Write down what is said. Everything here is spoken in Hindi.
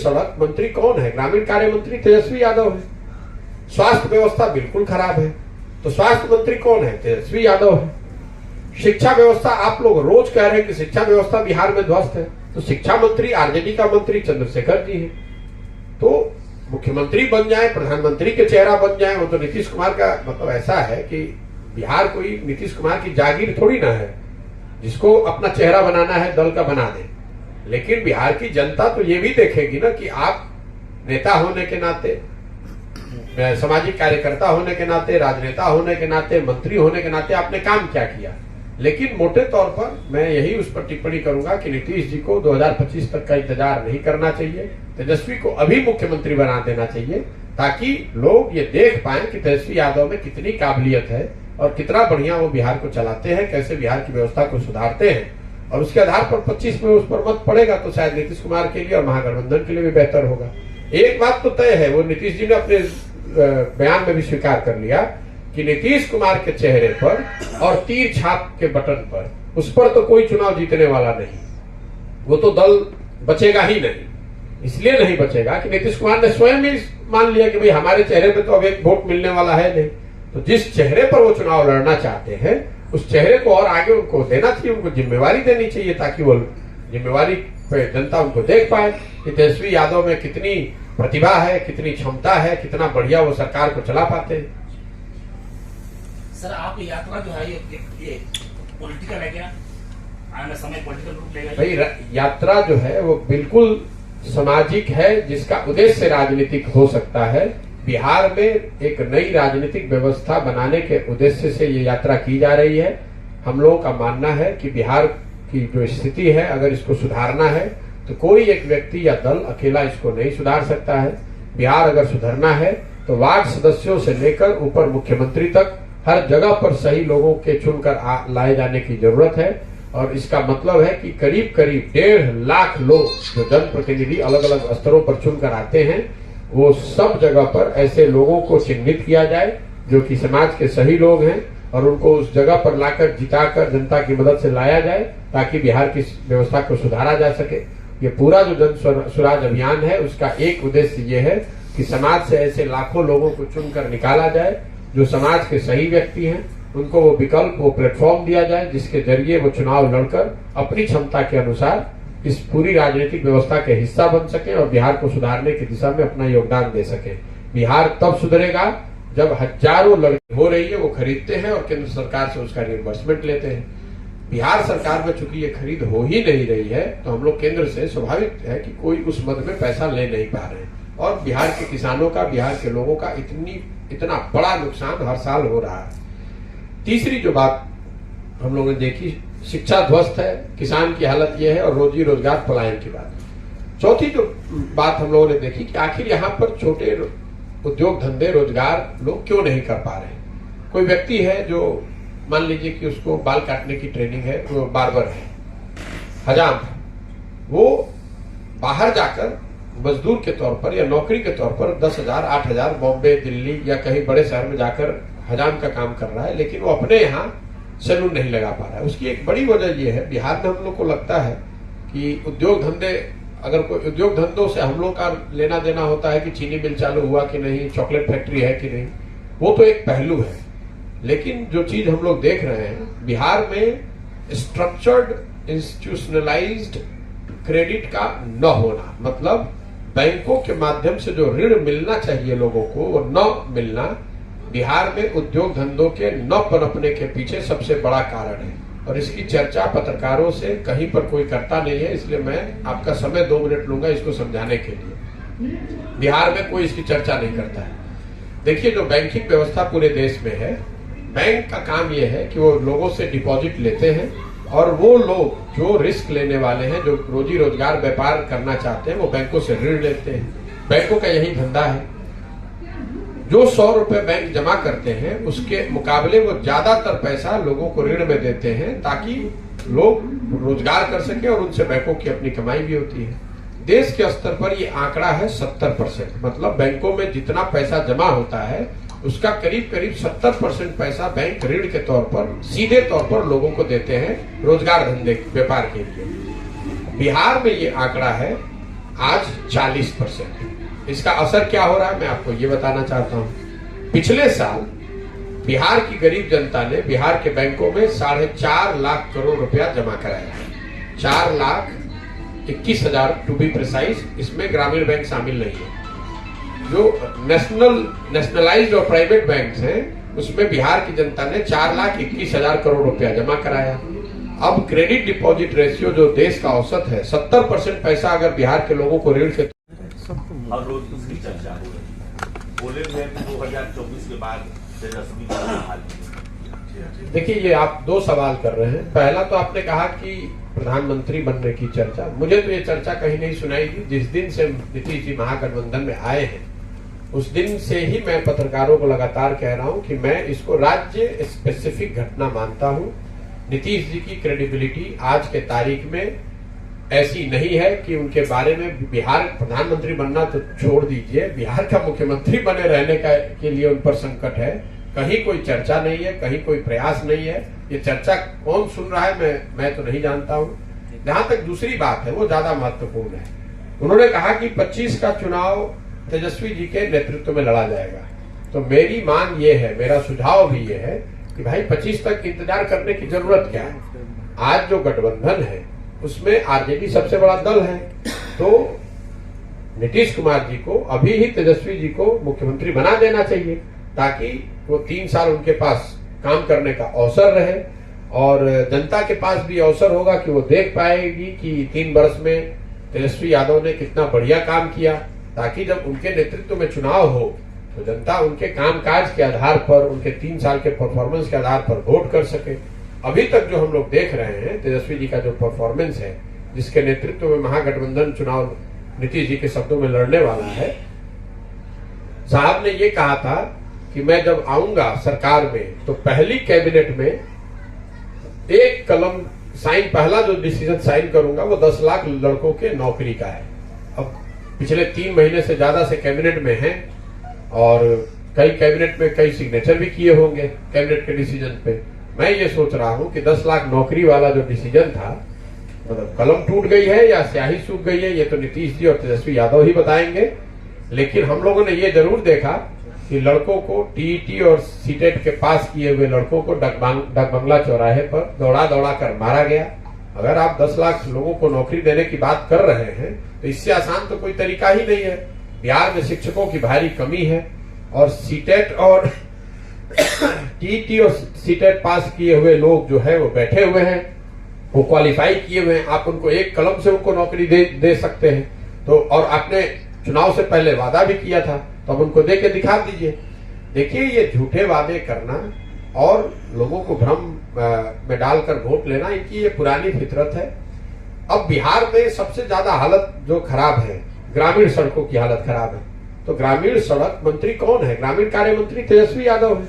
सड़क मंत्री कौन है? ग्रामीण कार्य मंत्री तेजस्वी यादव है। स्वास्थ्य व्यवस्था बिल्कुल खराब है, तो स्वास्थ्य मंत्री कौन है? तेजस्वी यादव है। शिक्षा व्यवस्था, आप लोग रोज कह रहे हैं कि शिक्षा व्यवस्था बिहार में ध्वस्त है, तो शिक्षा मंत्री आरजेडी का मंत्री चंद्रशेखर जी है। तो मुख्यमंत्री बन जाए, प्रधानमंत्री के चेहरा बन जाए, वो तो नीतीश कुमार का मतलब ऐसा है कि बिहार कोई नीतीश कुमार की जागीर थोड़ी ना है जिसको अपना चेहरा बनाना है दल का बना दे। लेकिन बिहार की जनता तो ये भी देखेगी ना कि आप नेता होने के नाते, सामाजिक कार्यकर्ता होने के नाते, राजनेता होने के नाते, मंत्री होने के नाते आपने काम क्या किया। लेकिन मोटे तौर पर मैं यही उस पर टिप्पणी करूंगा कि नीतीश जी को 2025 तक का इंतजार नहीं करना चाहिए। तेजस्वी को अभी मुख्यमंत्री बना देना चाहिए ताकि लोग ये देख पाए कि तेजस्वी यादव में कितनी काबिलियत है और कितना बढ़िया वो बिहार को चलाते हैं, कैसे बिहार की व्यवस्था को सुधारते हैं। और उसके आधार पर 25 में उस पर मत पड़ेगा तो शायद नीतीश कुमार के लिए और महागठबंधन के लिए भी बेहतर होगा। एक बात तो तय है, वो नीतीश जी ने अपने बयान में भी स्वीकार कर लिया कि नीतीश कुमार के चेहरे पर और तीर छाप के बटन पर, उस पर तो कोई चुनाव जीतने वाला नहीं, वो तो दल बचेगा ही नहीं। इसलिए नहीं बचेगा कि नीतीश कुमार ने स्वयं ही मान लिया कि भाई हमारे चेहरे पे तो अब एक वोट मिलने वाला है नहीं। तो जिस चेहरे पर वो चुनाव लड़ना चाहते हैं उस चेहरे को और आगे उनको देना चाहिए, उनको जिम्मेवारी देनी चाहिए ताकि वो जिम्मेवारी पे जनता उनको देख पाए कि तेजस्वी यादव में कितनी प्रतिभा है, कितनी क्षमता है, कितना बढ़िया वो सरकार को चला पाते हैं। सर, आप यात्रा जो है ये पॉलिटिकल है क्या? आने समय पॉलिटिकल रूप लेगा? भाई यात्रा जो है वो बिल्कुल सामाजिक है, जिसका उद्देश्य राजनीतिक हो सकता है। बिहार में एक नई राजनीतिक व्यवस्था बनाने के उद्देश्य से ये यात्रा की जा रही है। हम लोगों का मानना है कि बिहार की जो स्थिति है, अगर इसको सुधारना है तो कोई एक व्यक्ति या दल अकेला इसको नहीं सुधार सकता है। बिहार अगर सुधरना है तो वार्ड सदस्यों से लेकर ऊपर मुख्यमंत्री तक हर जगह पर सही लोगों के चुनकर लाए जाने की जरूरत है। और इसका मतलब है कि करीब करीब 1.5 लाख लोग जो जनप्रतिनिधि अलग अलग स्तरों पर चुनकर आते हैं, वो सब जगह पर ऐसे लोगों को चिन्हित किया जाए जो कि समाज के सही लोग हैं और उनको उस जगह पर लाकर जिताकर जनता की मदद से लाया जाए ताकि बिहार की व्यवस्था को सुधारा जा सके। ये पूरा जो जन स्वराज अभियान है उसका एक उद्देश्य ये है कि समाज से ऐसे लाखों लोगों को चुनकर निकाला जाए जो समाज के सही व्यक्ति हैं, उनको वो विकल्प, वो प्लेटफॉर्म दिया जाए जिसके जरिए वो चुनाव लड़कर अपनी क्षमता के अनुसार इस पूरी राजनीतिक व्यवस्था के हिस्सा बन सके और बिहार को सुधारने की दिशा में अपना योगदान दे सके। बिहार तब सुधरेगा जब हजारों लड़की हो रही है वो खरीदते हैं और केंद्र सरकार से उसका रिइंबर्समेंट लेते हैं। बिहार सरकार में चूंकि ये खरीद हो ही नहीं रही है तो हम लोग केंद्र से स्वाभाविक है कि कोई उस मद में पैसा ले नहीं पा रहे हैं और बिहार के किसानों का, बिहार के लोगों का इतना बड़ा नुकसान हर साल हो रहा है। तीसरी जो बात हम लोगों ने देखी, शिक्षा ध्वस्त है, किसान की हालत यह है और रोजी रोजगार पलायन की बात। चौथी जो बात हम लोगों ने देखी कि आखिर यहाँ पर छोटे उद्योग धंधे रोजगार लोग क्यों नहीं कर पा रहे हैं। कोई व्यक्ति है जो मान लीजिए कि उसको बाल काटने की ट्रेनिंग है, वो बार्बर है, हजाम, वो बाहर जाकर मजदूर के तौर पर या नौकरी के तौर पर 10,000, 8,000 बॉम्बे, दिल्ली या कहीं बड़े शहर में जाकर हजाम का काम कर रहा है, लेकिन वो अपने यहाँ सैलून नहीं लगा पा रहा है। उसकी एक बड़ी वजह यह है, बिहार में हम लोग को लगता है कि उद्योग धंधे, अगर कोई उद्योग धंधों से हम लोग का लेना देना होता है कि चीनी मिल चालू हुआ कि नहीं, चॉकलेट फैक्ट्री है कि नहीं, वो तो एक पहलू है। लेकिन जो चीज हम लोग देख रहे हैं, बिहार में स्ट्रक्चर्ड इंस्टीट्यूशनलाइज्ड क्रेडिट का न होना, मतलब बैंकों के माध्यम से जो ऋण मिलना चाहिए लोगों को वो न मिलना, बिहार में उद्योग धंधों के न पनपने के पीछे सबसे बड़ा कारण है। और इसकी चर्चा पत्रकारों से कहीं पर कोई करता नहीं है, इसलिए मैं आपका समय 2 मिनट लूंगा इसको समझाने के लिए। बिहार में कोई इसकी चर्चा नहीं करता है। देखिए, जो बैंकिंग व्यवस्था पूरे देश में है, बैंक का काम यह है कि वो लोगों से डिपॉजिट लेते हैं और वो लोग जो रिस्क लेने वाले हैं, जो रोजी रोजगार व्यापार करना चाहते हैं, वो बैंकों से ऋण लेते हैं। बैंकों का यही धंधा है। जो 100 रुपए बैंक जमा करते हैं उसके मुकाबले वो ज्यादातर पैसा लोगों को ऋण में देते हैं ताकि लोग रोजगार कर सके और उनसे बैंकों की अपनी कमाई भी होती है। देश के स्तर पर ये आंकड़ा है 70%, मतलब बैंकों में जितना पैसा जमा होता है उसका करीब करीब 70% पैसा बैंक ऋण के तौर पर, सीधे तौर पर लोगों को देते हैं रोजगार धंधे व्यापार के लिए। बिहार में ये आंकड़ा है आज 40%। इसका असर क्या हो रहा है मैं आपको ये बताना चाहता हूं। पिछले साल बिहार की गरीब जनता ने बिहार के बैंकों में 4.5 लाख करोड़ रुपया जमा कराया। 4,21,000 टू बी प्रिसाइज, इसमें ग्रामीण बैंक शामिल नहीं है। जो नेशनलाइज्ड और प्राइवेट बैंक हैं उसमें बिहार की जनता ने 4,21,000 करोड़ रुपया जमा कराया। अब क्रेडिट डिपॉजिट रेशियो जो देश का औसत है, 70% पैसा अगर बिहार के लोगों को ऋण से हर रोज उसकी चर्चा हो रही है। बोले हुए 2024 के बाद तेजस्वी का हाल। देखिए, ये आप दो सवाल कर रहे हैं। पहला तो आपने कहा कि प्रधानमंत्री बनने की चर्चा, मुझे तो ये चर्चा कहीं नहीं सुनाई दी। जिस दिन से नीतीश जी महागठबंधन में आए हैं उस दिन से ही मैं पत्रकारों को लगातार कह रहा हूं कि मैं इसको राज्य स्पेसिफिक घटना मानता हूं। नीतीश जी की क्रेडिबिलिटी आज के तारीख में ऐसी नहीं है कि उनके बारे में बिहार प्रधानमंत्री बनना तो छोड़ दीजिए, बिहार का मुख्यमंत्री बने रहने के लिए उन पर संकट है। कहीं कोई चर्चा नहीं है, कहीं कोई प्रयास नहीं है। ये चर्चा कौन सुन रहा है मैं तो नहीं जानता हूं। जहां तक दूसरी बात है वो ज्यादा महत्वपूर्ण है। उन्होंने कहा कि 25 का चुनाव तेजस्वी जी के नेतृत्व में लड़ा जाएगा। तो मेरी मांग ये है, मेरा सुझाव भी ये है कि भाई 25 तक इंतजार करने की जरूरत क्या है। आज जो गठबंधन है उसमें आरजेडी सबसे बड़ा दल है, तो नीतीश कुमार जी को अभी ही तेजस्वी जी को मुख्यमंत्री बना देना चाहिए ताकि वो 3 साल उनके पास काम करने का अवसर रहे और जनता के पास भी अवसर होगा कि वो देख पाएगी कि 3 वर्ष में तेजस्वी यादव ने कितना बढ़िया काम किया, ताकि जब उनके नेतृत्व में चुनाव हो तो जनता उनके कामकाज के आधार पर, उनके 3 साल के परफॉर्मेंस के आधार पर वोट कर सके। अभी तक जो हम लोग देख रहे हैं तेजस्वी जी का जो परफॉर्मेंस है, जिसके नेतृत्व में महागठबंधन चुनाव नीतीश जी के शब्दों में लड़ने वाला है, साहब ने ये कहा था कि मैं जब आऊंगा सरकार में तो पहली कैबिनेट में एक कलम साइन, पहला जो डिसीजन साइन करूंगा वो 10 लाख लड़कों के नौकरी का है। अब पिछले 3 महीने से ज्यादा से कैबिनेट में हैं और कई कैबिनेट में कई सिग्नेचर भी किए होंगे कैबिनेट के डिसीजन पे। मैं ये सोच रहा हूं कि 10 लाख नौकरी वाला जो डिसीजन था, मतलब कलम टूट गई है या स्याही सूख गई है, ये तो नीतीश जी और तेजस्वी यादव ही बताएंगे। लेकिन हम लोगों ने ये जरूर देखा कि लड़कों को टीईटी और सीटेट के पास किए हुए लड़कों को डकबंगला चौराहे पर दौड़ा दौड़ा कर मारा गया। अगर आप 10 लाख लोगों को नौकरी देने की बात कर रहे हैं तो इससे आसान तो कोई तरीका ही नहीं है। बिहार में शिक्षकों की भारी कमी है और सीटेट और टीईटी और सीटेट पास किए हुए लोग जो है वो बैठे हुए हैं, वो क्वालिफाई किए हुए हैं। आप उनको एक कलम से उनको नौकरी दे सकते हैं। तो और आपने चुनाव से पहले वादा भी किया था, तो अब उनको दे के दिखा दीजिए। देखिए, ये झूठे वादे करना और लोगों को भ्रम में डालकर वोट लेना, इनकी ये पुरानी फितरत है। अब बिहार में सबसे ज्यादा हालत जो खराब है, ग्रामीण सड़कों की हालत खराब है। तो ग्रामीण सड़क मंत्री कौन है? ग्रामीण कार्य मंत्री तेजस्वी यादव है।